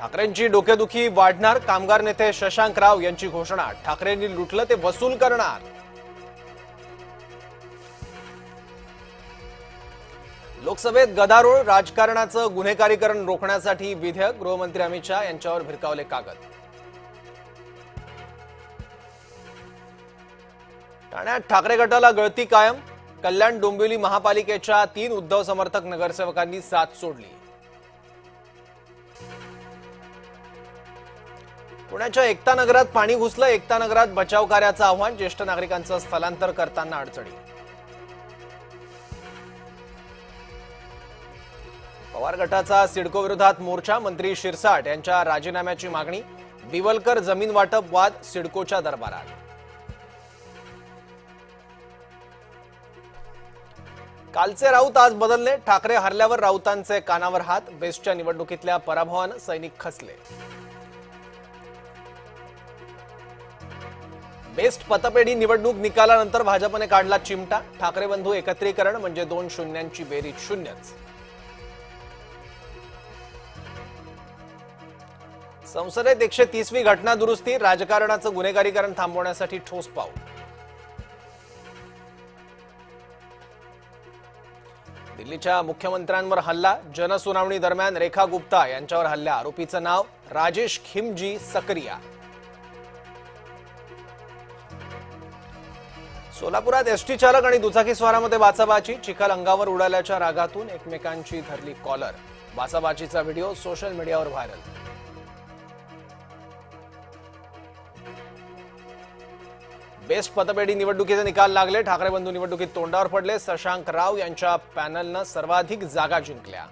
ठाकरेंची डोकेदुखी वाढणार, कामगार नेते शशांक राव यांची घोषणा। ठाकरेंनी लुटलं ते वसूल करणार। लोकसभेत गदारोळ, राजकारणाचं गुन्हेगारीकरण रोखण्यासाठी विधेयक। गृहमंत्री अमित शहा यांच्यावर भिरकावले कागद। ठाण्यात ठाकरे गटाला गळती कायम। कल्याण डोंबिवली महापालिकेच्या 3 उद्धव समर्थक नगरसेवकांनी साथ सोडली। पुण्याच्या एकता नगरात पाणी घुसलं। एकता नगरात बचाव कार्याचं आव्हान। ज्येष्ठ नागरिकांचं स्थलांतर करताना अडचणी। पवार गटाचा सिडको विरोधात मोर्चा। मंत्री शिरसाट यांच्या राजीनाम्याची मागणी। बिवलकर जमीन वाटप वाद सिडकोच्या दरबारात। कालचे राऊत आज बदलले। ठाकरे हरल्यावर राऊतांचे कानावर हात। बेस्टच्या निवडणुकीतल्या पराभवानं सैनिक खचले। बेस्ट पतपेढी निवडणूक निकालानंतर भाजपने काढला चिमटा। ठाकरे बंधू एकत्रीकरण म्हणजे 2 शून्यांची बेरीज शून्यच। संसदेत 130वी घटना दुरुस्ती। राजकारणाचं गुन्हेगारीकरण थांबवण्यासाठी ठोस पाऊल। दिल्लीच्या मुख्यमंत्र्यांवर हल्ला। जनसुनावणी दरम्यान रेखा गुप्ता यांच्यावर हल्ला। आरोपीचं नाव राजेश खिमजी सकरिया। सोलापुरात एसटी चालक आणि दुचाकी स्वारामध्ये बाचाबाची। चिखल अंगावर उडाल्याच्या रागातून एकमेकांची धरली कॉलर। बाचाबाचीचा व्हिडिओ सोशल मीडियावर व्हायरल। बेस्ट पतपेढी निवडणुकीचे निकाल लागले। ठाकरे बंधू निवडणुकीत तोंडावर पडले। शशांक राव यांच्या पॅनलनं सर्वाधिक जागा जिंकल्या।